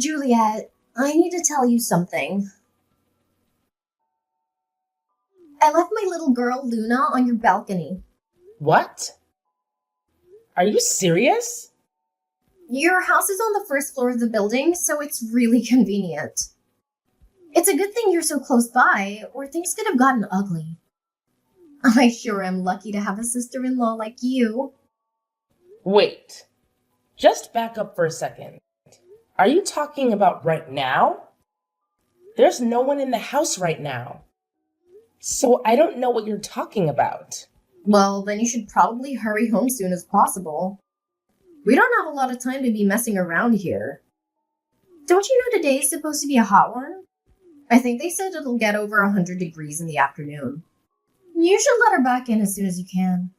Juliet, I need to tell you something. I left my little girl, Luna, on your balcony. What? Are you serious? Your house is on the first floor of the building, so it's really convenient. It's a good thing you're so close by, or things could have gotten ugly. I sure am lucky to have a sister-in-law like you. Wait. Just back up for a second. Are you talking about right now? There's no one in the house right now. So I don't know what you're talking about. Well, then you should probably hurry home soon as possible. We don't have a lot of time to be messing around here. Don't you know today is supposed to be a hot one? I think they said it'll get over 100 degrees in the afternoon. You should let her back in as soon as you can.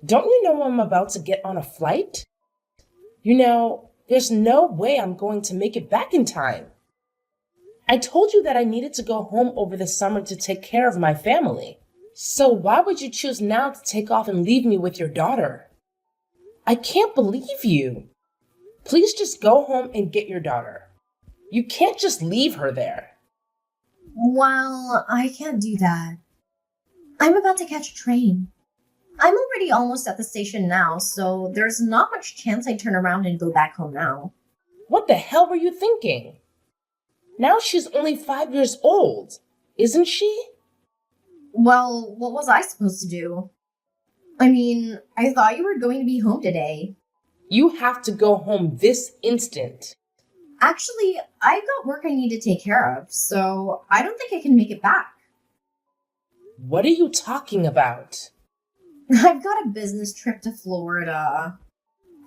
Don't you know I'm about to get on a flight? There's no way I'm going to make it back in time. I told you that I needed to go home over the summer to take care of my family. So why would you choose now to take off and leave me with your daughter? I can't believe you. Please just go home and get your daughter. You can't just leave her there. Well, I can't do that. I'm about to catch a train. I'm already almost at the station now, so there's not much chance I turn around and go back home now. What the hell were you thinking? Now she's only 5 years old, isn't she? Well, what was I supposed to do? I mean, I thought you were going to be home today. You have to go home this instant. Actually, I've got work I need to take care of, so I don't think I can make it back. What are you talking about? I've got a business trip to Florida.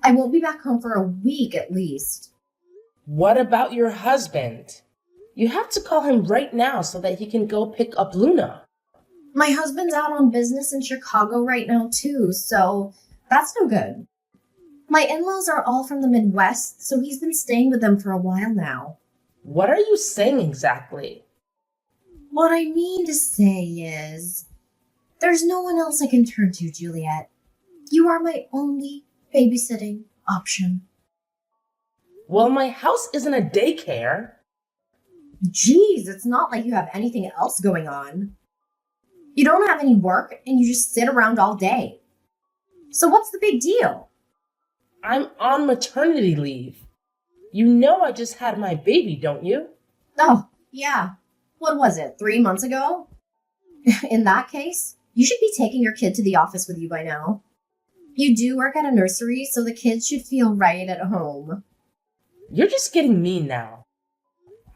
I won't be back home for a week at least. What about your husband? You have to call him right now so that he can go pick up Luna. My husband's out on business in Chicago right now too, so that's no good. My in-laws are all from the Midwest, so he's been staying with them for a while now. What are you saying exactly? What I mean to say is, there's no one else I can turn to, Juliet. You are my only babysitting option. Well, my house isn't a daycare. Geez, it's not like you have anything else going on. You don't have any work, and you just sit around all day. So what's the big deal? I'm on maternity leave. You know I just had my baby, don't you? Oh, yeah. What was it, 3 months ago? In that case, you should be taking your kid to the office with you by now. You do work at a nursery, so the kids should feel right at home. You're just getting mean now.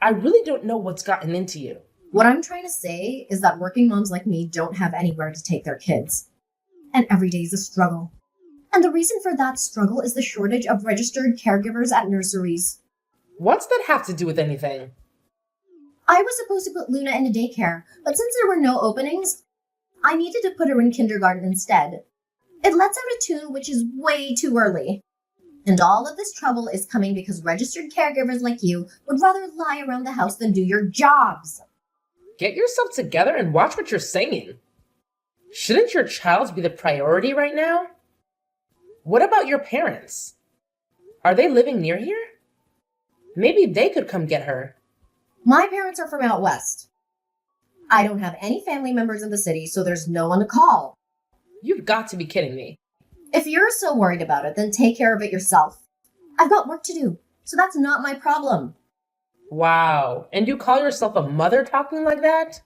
I really don't know what's gotten into you. What I'm trying to say is that working moms like me don't have anywhere to take their kids. And every day is a struggle. And the reason for that struggle is the shortage of registered caregivers at nurseries. What's that have to do with anything? I was supposed to put Luna in a daycare, but since there were no openings, I needed to put her in kindergarten instead. It lets out a tune which is way too early. And all of this trouble is coming because registered caregivers like you would rather lie around the house than do your jobs. Get yourself together and watch what you're saying. Shouldn't your child be the priority right now? What about your parents? Are they living near here? Maybe they could come get her. My parents are from out west. I don't have any family members in the city, so there's no one to call. You've got to be kidding me. If you're so worried about it, then take care of it yourself. I've got work to do, so that's not my problem. Wow, and you call yourself a mother talking like that?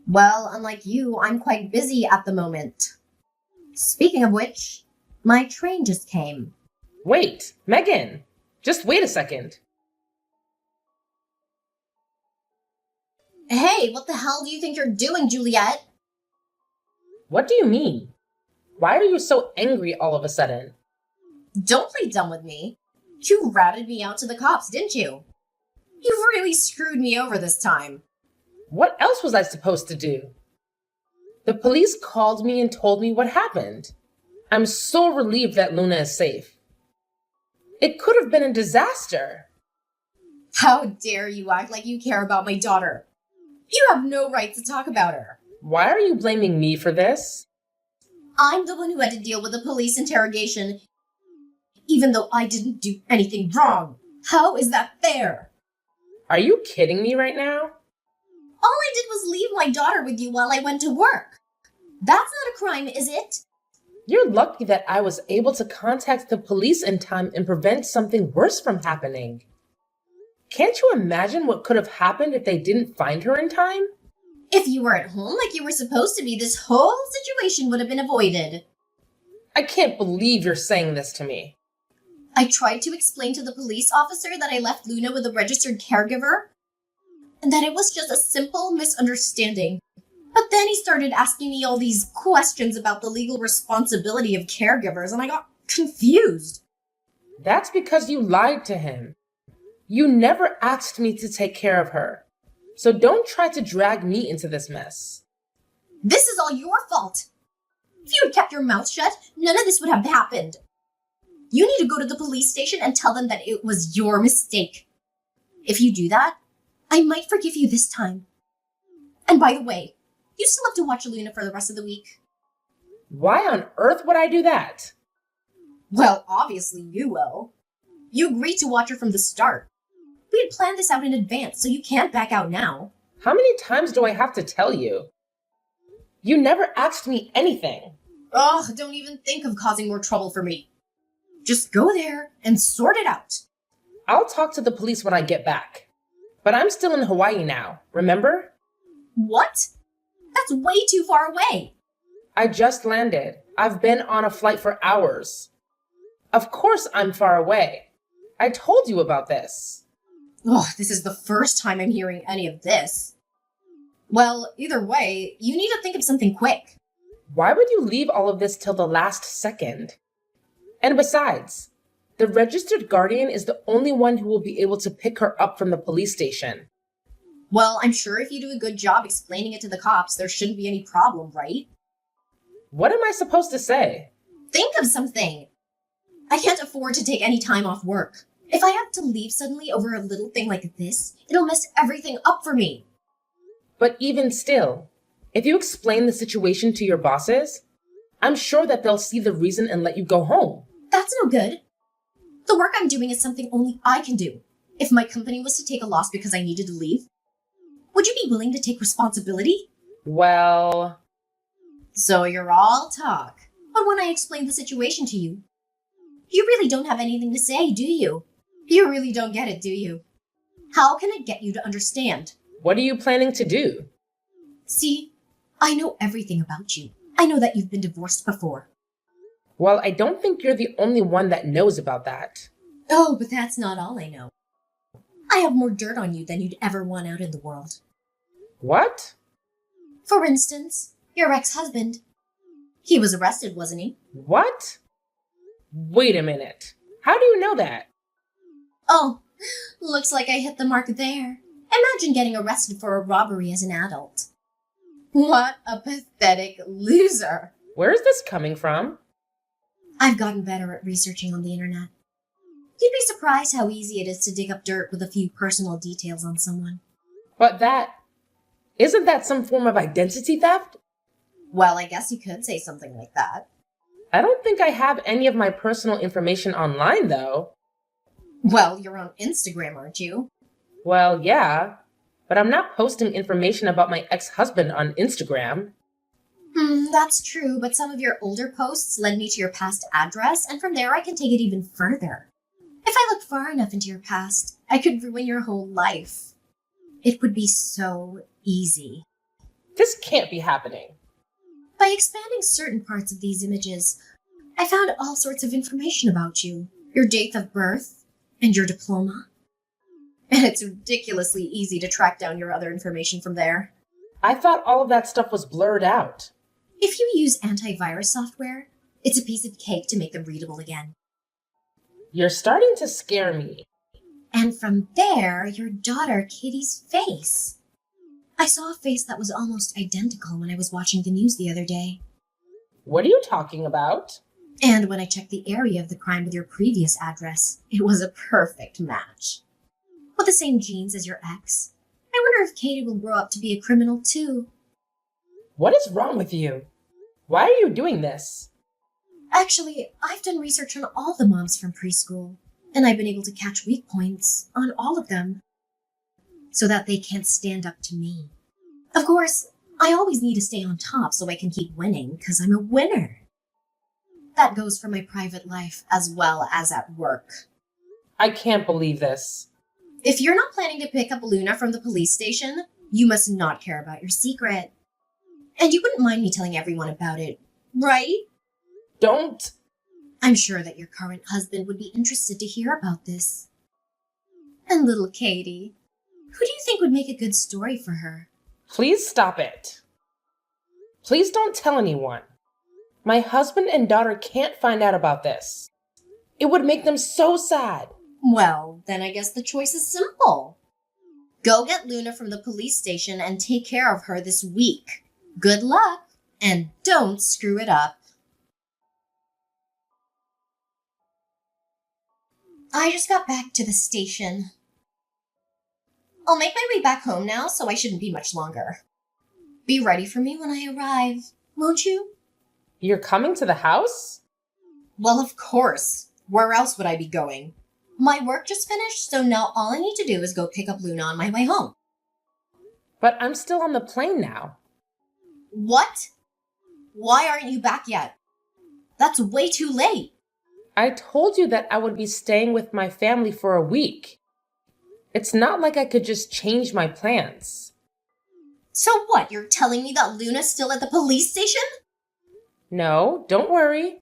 Well, unlike you, I'm quite busy at the moment. Speaking of which, my train just came. Wait, Megan, just wait a second. Hey, what the hell do you think you're doing, Juliet? What do you mean? Why are you so angry all of a sudden? Don't play dumb with me. You ratted me out to the cops, didn't you? You've really screwed me over this time. What else was I supposed to do? The police called me and told me what happened. I'm so relieved that Luna is safe. It could have been a disaster. How dare you act like you care about my daughter? You have no right to talk about her. Why are you blaming me for this? I'm the one who had to deal with the police interrogation, even though I didn't do anything wrong. How is that fair? Are you kidding me right now? All I did was leave my daughter with you while I went to work. That's not a crime, is it? You're lucky that I was able to contact the police in time and prevent something worse from happening. Can't you imagine what could have happened if they didn't find her in time? If you were at home like you were supposed to be, this whole situation would have been avoided. I can't believe you're saying this to me. I tried to explain to the police officer that I left Luna with a registered caregiver, and that it was just a simple misunderstanding. But then he started asking me all these questions about the legal responsibility of caregivers, and I got confused. That's because you lied to him. You never asked me to take care of her. So don't try to drag me into this mess. This is all your fault. If you had kept your mouth shut, none of this would have happened. You need to go to the police station and tell them that it was your mistake. If you do that, I might forgive you this time. And by the way, you still have to watch Luna for the rest of the week. Why on earth would I do that? Well, obviously you will. You agreed to watch her from the start. We had planned this out in advance, so you can't back out now. How many times do I have to tell you? You never asked me anything. Ugh, don't even think of causing more trouble for me. Just go there and sort it out. I'll talk to the police when I get back. But I'm still in Hawaii now, remember? What? That's way too far away. I just landed. I've been on a flight for hours. Of course I'm far away. I told you about this. Ugh, this is the first time I'm hearing any of this. Well, either way, you need to think of something quick. Why would you leave all of this till the last second? And besides, the registered guardian is the only one who will be able to pick her up from the police station. Well, I'm sure if you do a good job explaining it to the cops, there shouldn't be any problem, right? What am I supposed to say? Think of something. I can't afford to take any time off work. If I have to leave suddenly over a little thing like this, it'll mess everything up for me. But even still, if you explain the situation to your bosses, I'm sure that they'll see the reason and let you go home. That's no good. The work I'm doing is something only I can do. If my company was to take a loss because I needed to leave, would you be willing to take responsibility? Well... So you're all talk. But when I explain the situation to you, you really don't have anything to say, do you? You really don't get it, do you? How can I get you to understand? What are you planning to do? See, I know everything about you. I know that you've been divorced before. Well, I don't think you're the only one that knows about that. Oh, but that's not all I know. I have more dirt on you than you'd ever want out in the world. What? For instance, your ex-husband. He was arrested, wasn't he? What? Wait a minute. How do you know that? Oh, looks like I hit the mark there. Imagine getting arrested for a robbery as an adult. What a pathetic loser. Where is this coming from? I've gotten better at researching on the internet. You'd be surprised how easy it is to dig up dirt with a few personal details on someone. But isn't that some form of identity theft? Well, I guess you could say something like that. I don't think I have any of my personal information online, though. Well, you're on Instagram, aren't you? Well, yeah, but I'm not posting information about my ex-husband on Instagram. That's true, but some of your older posts led me to your past address, and from there I can take it even further. If I look far enough into your past, I could ruin your whole life. It would be so easy. This can't be happening. By expanding certain parts of these images, I found all sorts of information about you. Your date of birth, and your diploma. And it's ridiculously easy to track down your other information from there. I thought all of that stuff was blurred out. If you use antivirus software, it's a piece of cake to make them readable again. You're starting to scare me. And from there, your daughter Kitty's face. I saw a face that was almost identical when I was watching the news the other day. What are you talking about? And when I checked the area of the crime with your previous address, it was a perfect match. With the same genes as your ex. I wonder if Katie will grow up to be a criminal too. What is wrong with you? Why are you doing this? Actually, I've done research on all the moms from preschool, and I've been able to catch weak points on all of them. so that they can't stand up to me. Of course, I always need to stay on top so I can keep winning, because I'm a winner. That goes for my private life as well as at work. I can't believe this. If you're not planning to pick up Luna from the police station, you must not care about your secret. And you wouldn't mind me telling everyone about it, right? Don't. I'm sure that your current husband would be interested to hear about this. And little Katie, who do you think would make a good story for her? Please stop it. Please don't tell anyone. My husband and daughter can't find out about this. It would make them so sad. Well, then I guess the choice is simple. Go get Luna from the police station and take care of her this week. Good luck, and don't screw it up. I just got back to the station. I'll make my way back home now, so I shouldn't be much longer. Be ready for me when I arrive, won't you? You're coming to the house? Well, of course. Where else would I be going? My work just finished, so now all I need to do is go pick up Luna on my way home. But I'm still on the plane now. What? Why aren't you back yet? That's way too late. I told you that I would be staying with my family for a week. It's not like I could just change my plans. So what, you're telling me that Luna's still at the police station? No, don't worry.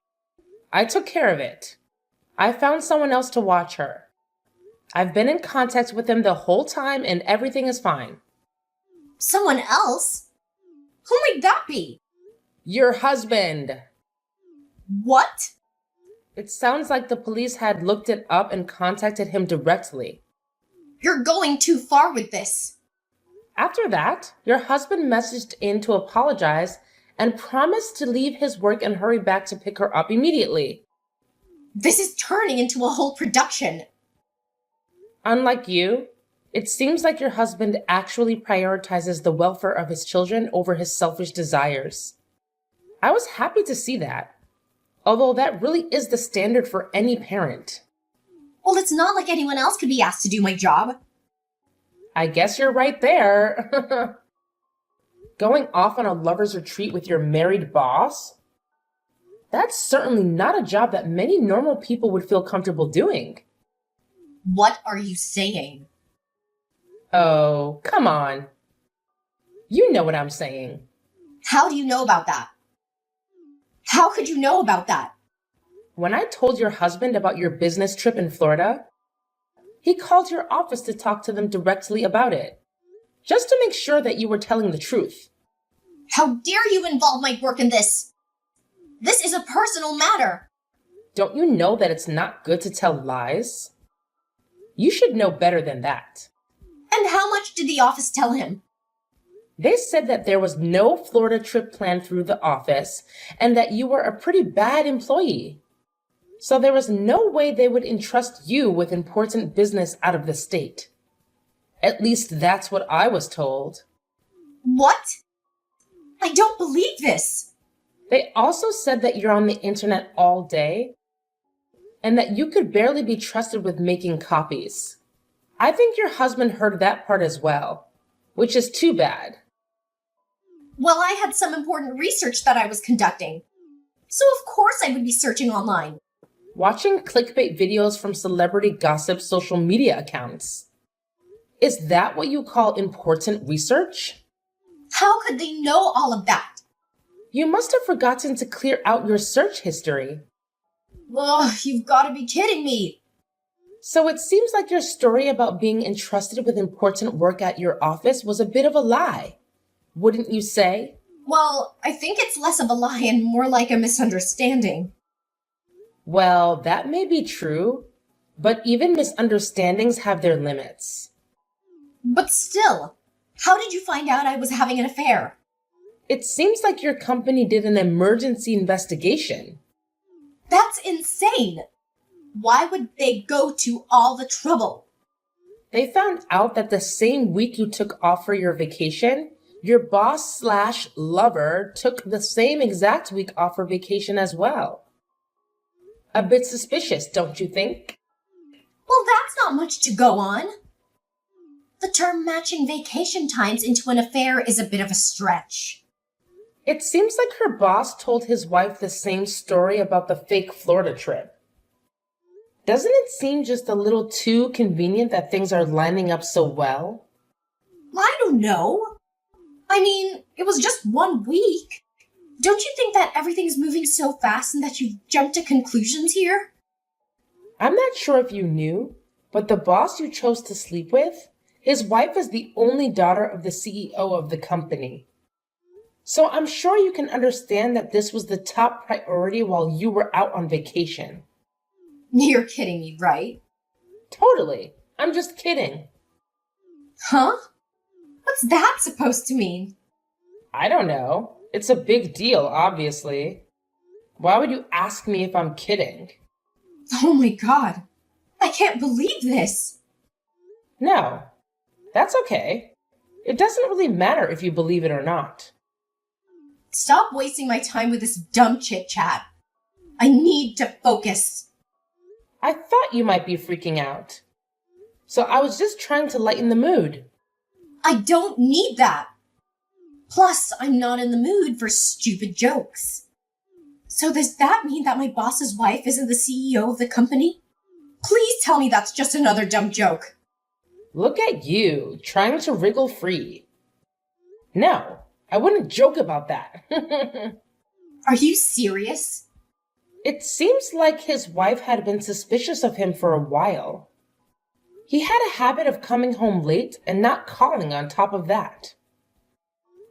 I took care of it. I found someone else to watch her. I've been in contact with him the whole time and everything is fine. Someone else? Who might that be? Your husband. What? It sounds like the police had looked it up and contacted him directly. You're going too far with this. After that, your husband messaged in to apologize and promised to leave his work and hurry back to pick her up immediately. This is turning into a whole production. Unlike you, it seems like your husband actually prioritizes the welfare of his children over his selfish desires. I was happy to see that, although that really is the standard for any parent. Well, it's not like anyone else could be asked to do my job. I guess you're right there. Going off on a lover's retreat with your married boss? That's certainly not a job that many normal people would feel comfortable doing. What are you saying? Oh, come on. You know what I'm saying. How do you know about that? How could you know about that? When I told your husband about your business trip in Florida, he called your office to talk to them directly about it, just to make sure that you were telling the truth. How dare you involve my work in this? This is a personal matter. Don't you know that it's not good to tell lies? You should know better than that. And how much did the office tell him? They said that there was no Florida trip planned through the office and that you were a pretty bad employee. So there was no way they would entrust you with important business out of the state. At least that's what I was told. What? I don't believe this. They also said that you're on the internet all day and that you could barely be trusted with making copies. I think your husband heard that part as well, which is too bad. Well, I had some important research that I was conducting. So of course I would be searching online. Watching clickbait videos from celebrity gossip social media accounts. Is that what you call important research? How could they know all of that? You must have forgotten to clear out your search history. Ugh, you've got to be kidding me. So it seems like your story about being entrusted with important work at your office was a bit of a lie, wouldn't you say? Well, I think it's less of a lie and more like a misunderstanding. Well, that may be true, but even misunderstandings have their limits. But still, how did you find out I was having an affair? It seems like your company did an emergency investigation. That's insane. Why would they go to all the trouble? They found out that the same week you took off for your vacation, your boss/lover took the same exact week off for vacation as well. A bit suspicious, don't you think? Well, that's not much to go on. The The term matching vacation times into an affair is a bit of a stretch. It seems like her boss told his wife the same story about the fake Florida trip. Doesn't it seem just a little too convenient that things are lining up so well? I don't know. I mean, it was just 1 week. Don't you think that everything's moving so fast and that you've jumped to conclusions here? I'm not sure if you knew, but the boss you chose to sleep with, his wife is the only daughter of the CEO of the company. So I'm sure you can understand that this was the top priority while you were out on vacation. You're kidding me, right? Totally. I'm just kidding. Huh? What's that supposed to mean? I don't know. It's a big deal, obviously. Why would you ask me if I'm kidding? Oh my god. I can't believe this. No, that's okay. It doesn't really matter if you believe it or not. Stop wasting my time with this dumb chit-chat. I need to focus. I thought you might be freaking out. So I was just trying to lighten the mood. I don't need that. Plus, I'm not in the mood for stupid jokes. So does that mean that my boss's wife isn't the CEO of the company? Please tell me that's just another dumb joke. Look at you, trying to wriggle free. No, I wouldn't joke about that. Are you serious? It seems like his wife had been suspicious of him for a while. He had a habit of coming home late and not calling on top of that.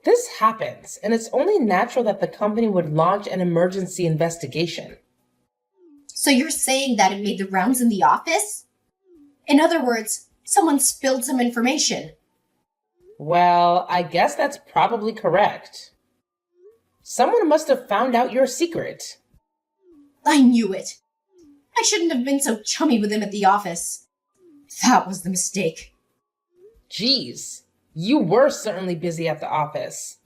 This happens, and it's only natural that the company would launch an emergency investigation. So you're saying that it made the rounds in the office? In other words, someone spilled some information. Well, I guess that's probably correct. Someone must have found out your secret. I knew it. I shouldn't have been so chummy with him at the office. That was the mistake. Geez, you were certainly busy at the office.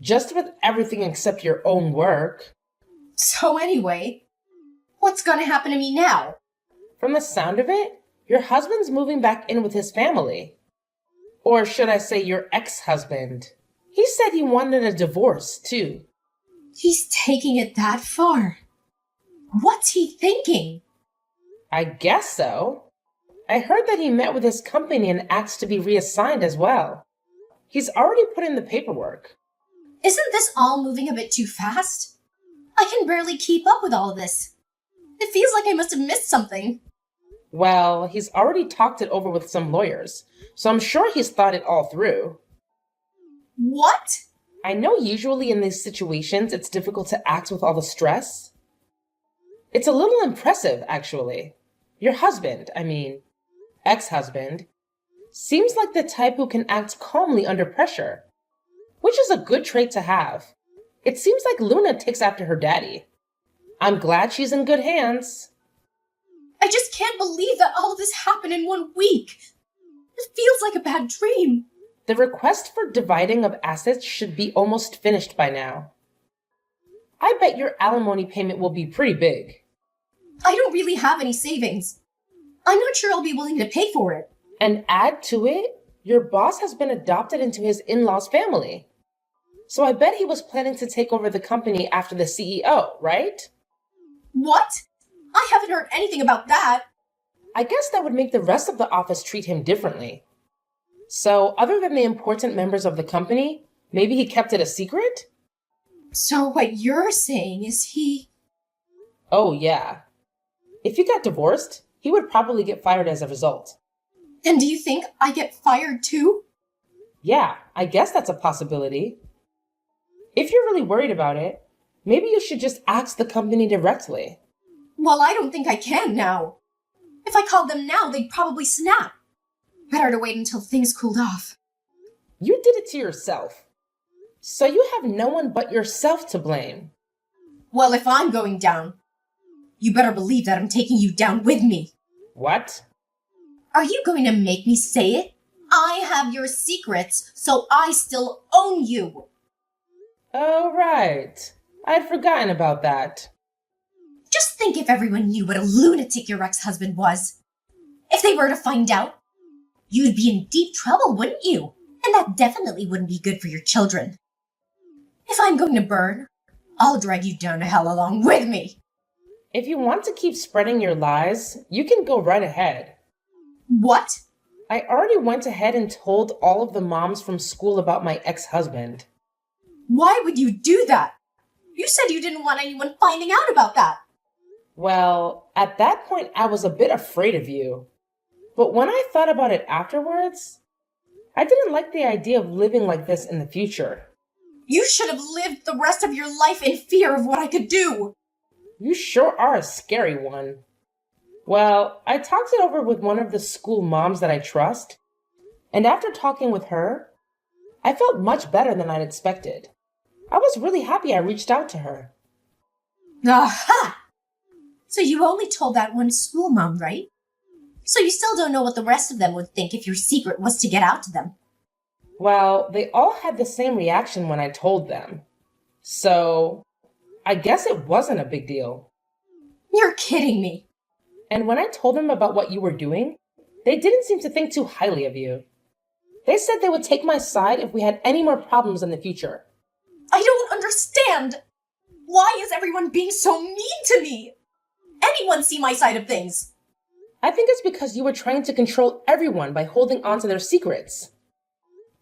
Just with everything except your own work. So anyway, what's gonna happen to me now? From the sound of it, your husband's moving back in with his family. Or should I say your ex-husband. He said he wanted a divorce, too. He's taking it that far. What's he thinking? I guess so. I heard that he met with his company and asked to be reassigned as well. He's already put in the paperwork. Isn't this all moving a bit too fast? I can barely keep up with all of this. It feels like I must have missed something. Well, he's already talked it over with some lawyers, so I'm sure he's thought it all through. What? I know usually in these situations it's difficult to act with all the stress. It's a little impressive, actually. Your husband, ex-husband, seems like the type who can act calmly under pressure, which is a good trait to have. It seems like Luna takes after her daddy. I'm glad she's in good hands. I just can't believe that all of this happened in 1 week. It feels like a bad dream. The request for dividing of assets should be almost finished by now. I bet your alimony payment will be pretty big. I don't really have any savings. I'm not sure I'll be willing to pay for it. And add to it, your boss has been adopted into his in-laws' family. So I bet he was planning to take over the company after the CEO, right? What? I haven't heard anything about that. I guess that would make the rest of the office treat him differently. So, other than the important members of the company, maybe he kept it a secret? So what you're saying is he... Oh, yeah. If he got divorced, he would probably get fired as a result. And do you think I get fired too? Yeah, I guess that's a possibility. If you're really worried about it, maybe you should just ask the company directly. Well, I don't think I can now. If I called them now, they'd probably snap. Better to wait until things cooled off. You did it to yourself. So you have no one but yourself to blame. Well, if I'm going down, you better believe that I'm taking you down with me. What? Are you going to make me say it? I have your secrets, so I still own you. Oh, right. I'd forgotten about that. Just think if everyone knew what a lunatic your ex-husband was. If they were to find out, you'd be in deep trouble, wouldn't you? And that definitely wouldn't be good for your children. If I'm going to burn, I'll drag you down to hell along with me. If you want to keep spreading your lies, you can go right ahead. What? I already went ahead and told all of the moms from school about my ex-husband. Why would you do that? You said you didn't want anyone finding out about that. Well, at that point, I was a bit afraid of you. But when I thought about it afterwards, I didn't like the idea of living like this in the future. You should have lived the rest of your life in fear of what I could do. You sure are a scary one. Well, I talked it over with one of the school moms that I trust, and after talking with her, I felt much better than I'd expected. I was really happy I reached out to her. Aha! So you only told that one school mom, right? So you still don't know what the rest of them would think if your secret was to get out to them. Well, they all had the same reaction when I told them. So, I guess it wasn't a big deal. You're kidding me. And when I told them about what you were doing, they didn't seem to think too highly of you. They said they would take my side if we had any more problems in the future. I don't understand. Why is everyone being so mean to me? Anyone see my side of things? I think it's because you were trying to control everyone by holding on to their secrets.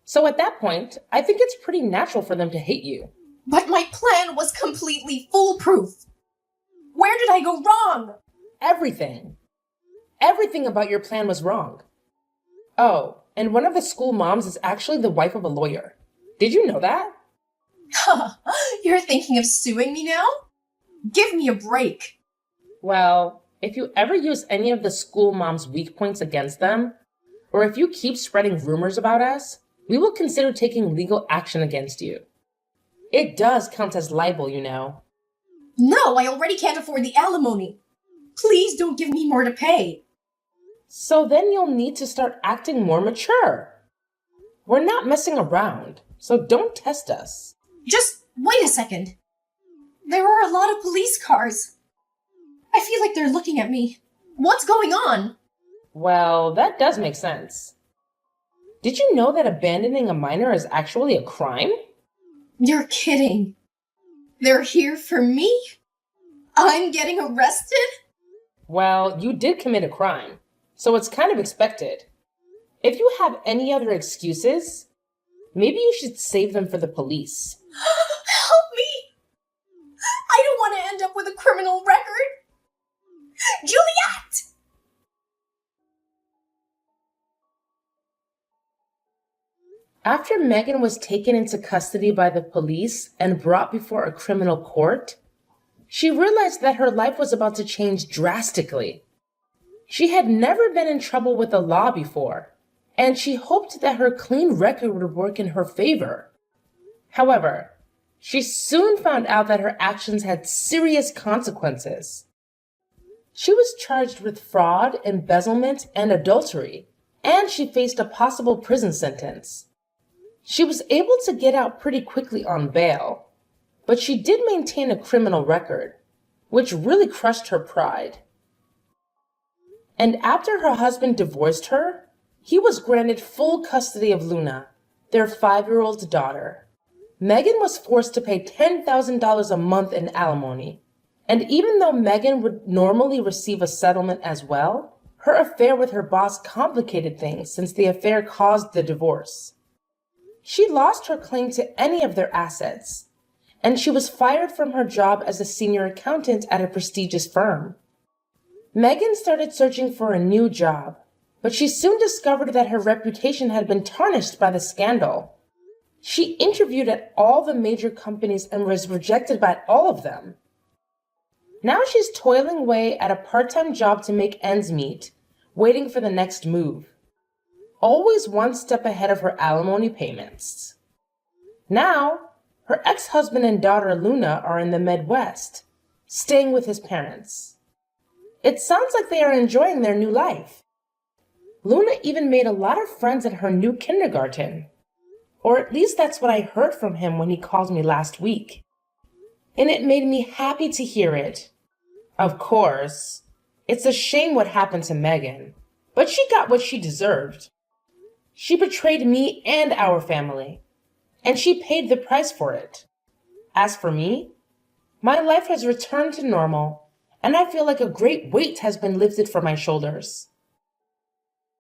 So at that point, I think it's pretty natural for them to hate you. But my plan was completely foolproof. Where did I go wrong? Everything. Everything about your plan was wrong. Oh, and one of the school moms is actually the wife of a lawyer. Did you know that? You're thinking of suing me now? Give me a break. Well, if you ever use any of the school mom's weak points against them, or if you keep spreading rumors about us, we will consider taking legal action against you. It does count as libel, you know. No, I already can't afford the alimony. Please don't give me more to pay. So then you'll need to start acting more mature. We're not messing around, so don't test us. Just wait a second. There are a lot of police cars. I feel like they're looking at me. What's going on? Well, that does make sense. Did you know that abandoning a minor is actually a crime? You're kidding. They're here for me? I'm getting arrested? Well, you did commit a crime, so it's kind of expected. If you have any other excuses, maybe you should save them for the police. Help me! I don't want to end up with a criminal record. Juliet! After Megan was taken into custody by the police and brought before a criminal court, she realized that her life was about to change drastically. She had never been in trouble with the law before, and she hoped that her clean record would work in her favor. However, she soon found out that her actions had serious consequences. She was charged with fraud, embezzlement, and adultery, and she faced a possible prison sentence. She was able to get out pretty quickly on bail, but she did maintain a criminal record, which really crushed her pride. And after her husband divorced her, he was granted full custody of Luna, their 5-year-old daughter. Megan was forced to pay $10,000 a month in alimony, and even though Megan would normally receive a settlement as well, her affair with her boss complicated things since the affair caused the divorce. She lost her claim to any of their assets, and she was fired from her job as a senior accountant at a prestigious firm. Megan started searching for a new job, but she soon discovered that her reputation had been tarnished by the scandal. She interviewed at all the major companies and was rejected by all of them. Now she's toiling away at a part-time job to make ends meet, waiting for the next move. Always one step ahead of her alimony payments. Now, her ex-husband and daughter Luna are in the Midwest, staying with his parents. It sounds like they are enjoying their new life. Luna even made a lot of friends at her new kindergarten. Or at least that's what I heard from him when he called me last week. And it made me happy to hear it. Of course, it's a shame what happened to Megan, but she got what she deserved. She betrayed me and our family, and she paid the price for it. As for me, my life has returned to normal, and I feel like a great weight has been lifted from my shoulders.